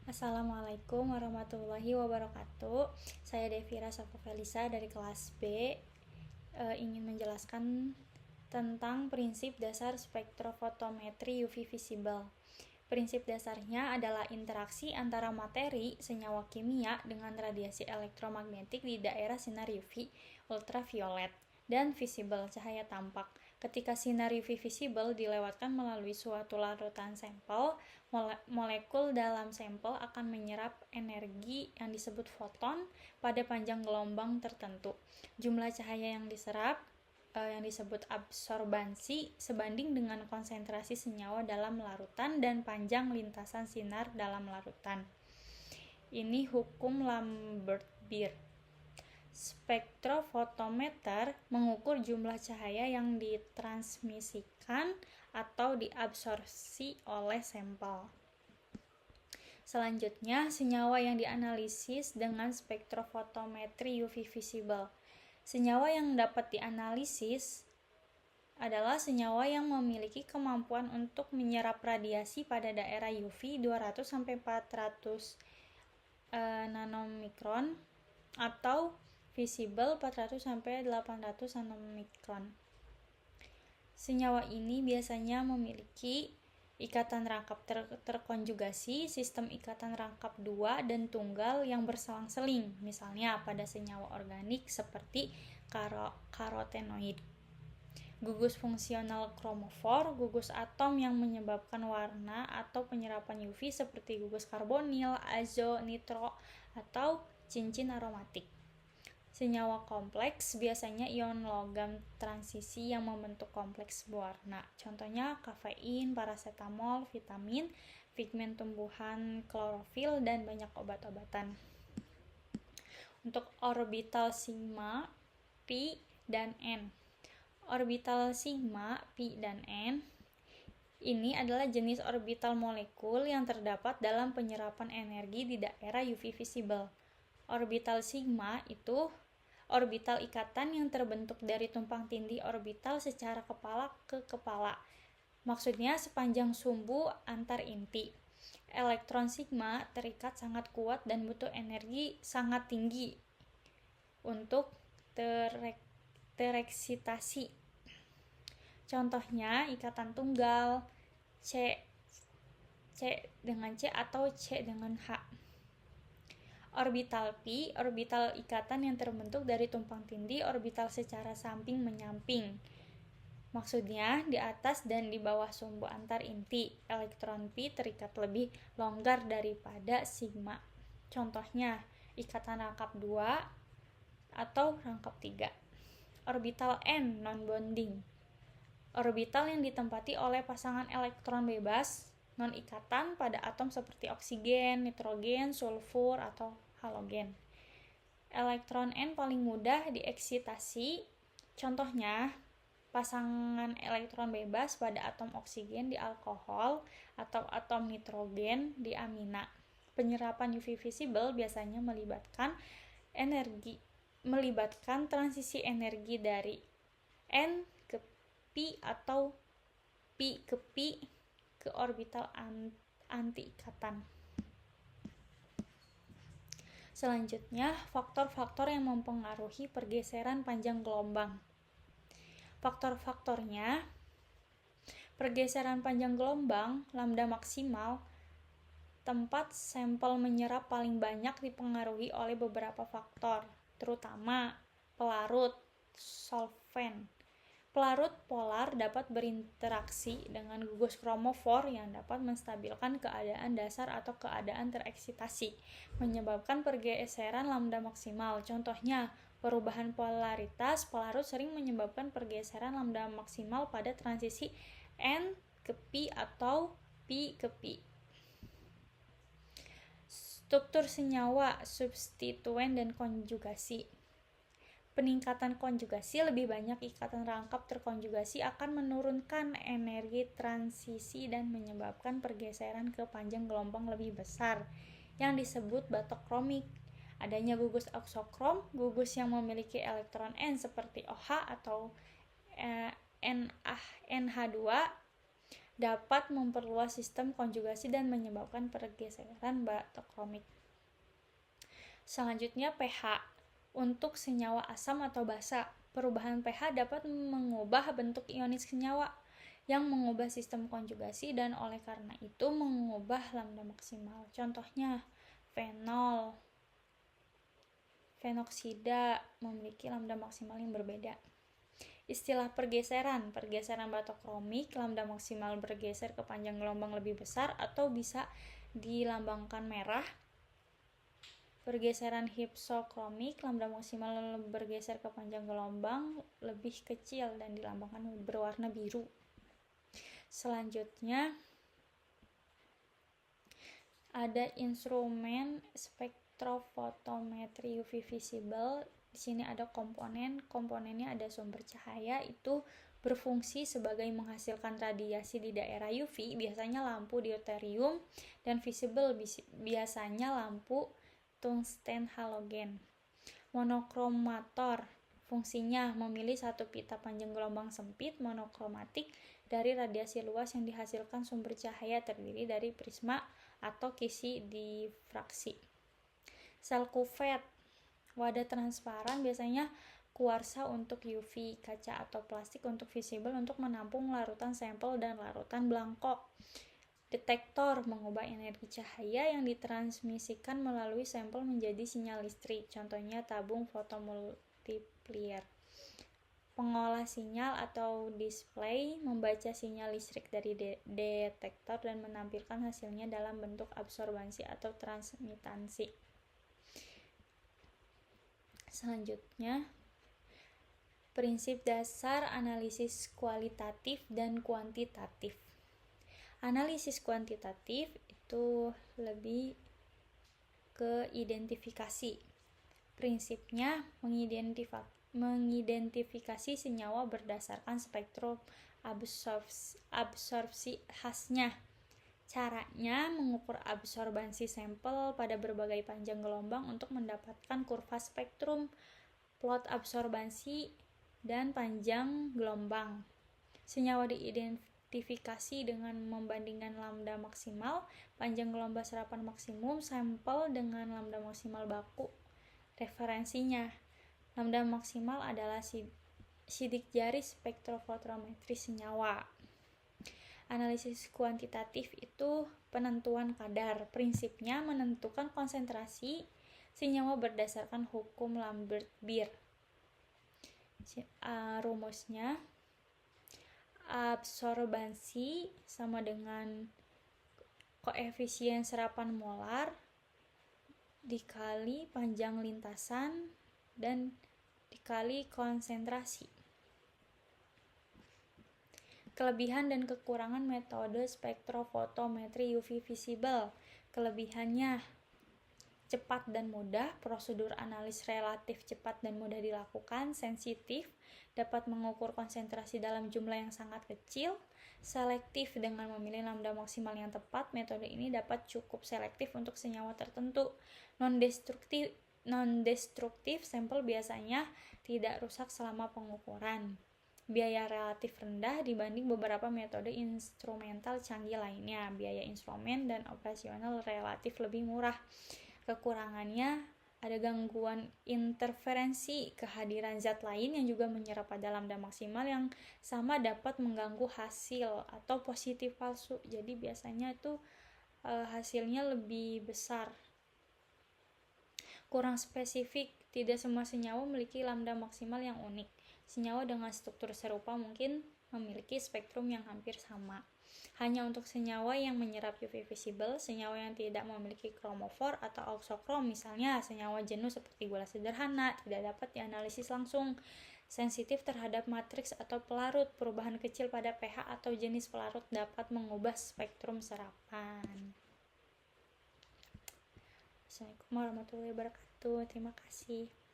Assalamualaikum warahmatullahi wabarakatuh. Saya Devira Sapovelisa dari kelas B. Ingin menjelaskan tentang prinsip dasar spektrofotometri UV visible. Prinsip dasarnya adalah interaksi antara materi, senyawa kimia, dengan radiasi elektromagnetik di daerah sinar UV ultraviolet dan visible cahaya tampak. Ketika sinar UV visible dilewatkan melalui suatu larutan sampel, molekul dalam sampel akan menyerap energi yang disebut foton pada panjang gelombang tertentu. Jumlah cahaya yang diserap yang disebut absorbansi sebanding dengan konsentrasi senyawa dalam larutan dan panjang lintasan sinar dalam larutan. Ini hukum Lambert-Beer. Spektrofotometer mengukur jumlah cahaya yang ditransmisikan atau diabsorpsi oleh sampel. Selanjutnya, senyawa yang dianalisis dengan spektrofotometri UV visible. Senyawa yang dapat dianalisis adalah senyawa yang memiliki kemampuan untuk menyerap radiasi pada daerah UV 200-400 nanomikron atau visible 400-800 nanomikron. Senyawa ini biasanya memiliki ikatan rangkap terkonjugasi, sistem ikatan rangkap dua dan tunggal yang berselang-seling, misalnya pada senyawa organik seperti karotenoid. Gugus fungsional kromofor, gugus atom yang menyebabkan warna atau penyerapan UV seperti gugus karbonil, azo, nitro, atau cincin aromatik. Senyawa kompleks biasanya ion logam transisi yang membentuk kompleks berwarna. Contohnya kafein, paracetamol, vitamin, pigmen tumbuhan, klorofil, dan banyak obat-obatan. Untuk orbital sigma, pi, dan n. Orbital sigma, pi, dan n ini adalah jenis orbital molekul yang terdapat dalam penyerapan energi di daerah UV visible. Orbital sigma itu orbital ikatan yang terbentuk dari tumpang tindih orbital secara kepala ke kepala. Maksudnya sepanjang sumbu antar inti. Elektron sigma terikat sangat kuat dan butuh energi sangat tinggi untuk tereksitasi. Contohnya ikatan tunggal C dengan C atau C dengan H. Orbital pi, orbital ikatan yang terbentuk dari tumpang tindih orbital secara samping menyamping. Maksudnya di atas dan di bawah sumbu antar inti. Elektron pi terikat lebih longgar daripada sigma. Contohnya ikatan rangkap 2 atau rangkap 3. Orbital n non-bonding. Orbital yang ditempati oleh pasangan elektron bebas non-ikatan pada atom seperti oksigen, nitrogen, sulfur, atau halogen. Elektron n paling mudah dieksitasi. Contohnya pasangan elektron bebas pada atom oksigen di alkohol atau atom nitrogen di amina. Penyerapan UV visible biasanya melibatkan transisi energi dari n ke pi atau pi ke pi ke orbital anti-ikatan. Selanjutnya, faktor-faktor yang mempengaruhi pergeseran panjang gelombang. Faktor-faktornya: pergeseran panjang gelombang, lambda maksimal, tempat sampel menyerap paling banyak dipengaruhi oleh beberapa faktor, terutama pelarut, solvent. Pelarut polar dapat berinteraksi dengan gugus kromofor yang dapat menstabilkan keadaan dasar atau keadaan tereksitasi, menyebabkan pergeseran lambda maksimal. Contohnya, perubahan polaritas pelarut sering menyebabkan pergeseran lambda maksimal pada transisi n ke pi atau pi ke pi. Struktur senyawa, substituen, dan konjugasi. Peningkatan konjugasi, lebih banyak ikatan rangkap terkonjugasi, akan menurunkan energi transisi dan menyebabkan pergeseran ke panjang gelombang lebih besar yang disebut batok kromik. Adanya gugus oksokrom, gugus yang memiliki elektron N seperti OH atau NH2 dapat memperluas sistem konjugasi dan menyebabkan pergeseran batokromik. Selanjutnya pH. Untuk senyawa asam atau basa, perubahan pH dapat mengubah bentuk ionis senyawa yang mengubah sistem konjugasi dan oleh karena itu mengubah lambda maksimal. Contohnya, fenol, fenoksida memiliki lambda maksimal yang berbeda. Istilah pergeseran batokromik, lambda maksimal bergeser ke panjang gelombang lebih besar atau bisa dilambangkan merah. Pergeseran hipsokromik, lambda maksimal bergeser ke panjang gelombang lebih kecil dan dilambangkan berwarna biru. Selanjutnya ada instrumen spektrofotometri UV visible. Di sini ada komponennya ada sumber cahaya, itu berfungsi sebagai menghasilkan radiasi di daerah UV, biasanya lampu deuterium, dan visible biasanya lampu tungsten halogen. Monokromator fungsinya memilih satu pita panjang gelombang sempit monokromatik dari radiasi luas yang dihasilkan sumber cahaya terdiri dari prisma atau kisi difraksi. Sel kuvet, wadah transparan biasanya kuarsa untuk UV, kaca atau plastik untuk visible untuk menampung larutan sampel dan larutan belangko. Detektor mengubah energi cahaya yang ditransmisikan melalui sampel menjadi sinyal listrik, contohnya tabung fotomultiplier. Pengolah sinyal atau display membaca sinyal listrik dari detektor dan menampilkan hasilnya dalam bentuk absorbansi atau transmitansi. Selanjutnya, prinsip dasar analisis kualitatif dan kuantitatif. Analisis kuantitatif itu lebih ke identifikasi. Prinsipnya mengidentifikasi senyawa berdasarkan spektrum absorpsi khasnya. Caranya mengukur absorbansi sampel pada berbagai panjang gelombang untuk mendapatkan kurva spektrum, plot absorbansi, dan panjang gelombang. Senyawa diidentifikasi dengan membandingkan lambda maksimal, panjang gelombang serapan maksimum, sampel dengan lambda maksimal baku. Referensinya, lambda maksimal adalah sidik jari spektrofotometri senyawa. Analisis kuantitatif itu penentuan kadar. Prinsipnya menentukan konsentrasi senyawa berdasarkan hukum Lambert-Beer. Rumusnya, absorbansi sama dengan koefisien serapan molar dikali panjang lintasan dan dikali konsentrasi. Kelebihan dan kekurangan metode spektrofotometri UV visible. Kelebihannya, cepat dan mudah, prosedur analis relatif cepat dan mudah dilakukan, sensitif, dapat mengukur konsentrasi dalam jumlah yang sangat kecil, selektif dengan memilih lambda maksimal yang tepat. Metode ini dapat cukup selektif untuk senyawa tertentu. Non-destruktif, sampel biasanya tidak rusak selama pengukuran. Biaya relatif rendah dibanding beberapa metode instrumental canggih lainnya. Biaya instrumen dan operasional relatif lebih murah. Kekurangannya ada gangguan interferensi, kehadiran zat lain yang juga menyerap pada lambda maksimal yang sama dapat mengganggu hasil atau positif palsu. Jadi biasanya itu hasilnya lebih besar. Kurang spesifik, tidak semua senyawa memiliki lambda maksimal yang unik. Senyawa dengan struktur serupa mungkin memiliki spektrum yang hampir sama. Hanya untuk senyawa yang menyerap UV visible, senyawa yang tidak memiliki kromofor atau auxokrom, misalnya senyawa jenuh seperti gula sederhana, tidak dapat dianalisis langsung. Sensitif terhadap matriks atau pelarut, perubahan kecil pada pH atau jenis pelarut dapat mengubah spektrum serapan. Assalamualaikum warahmatullahi wabarakatuh. Terima kasih.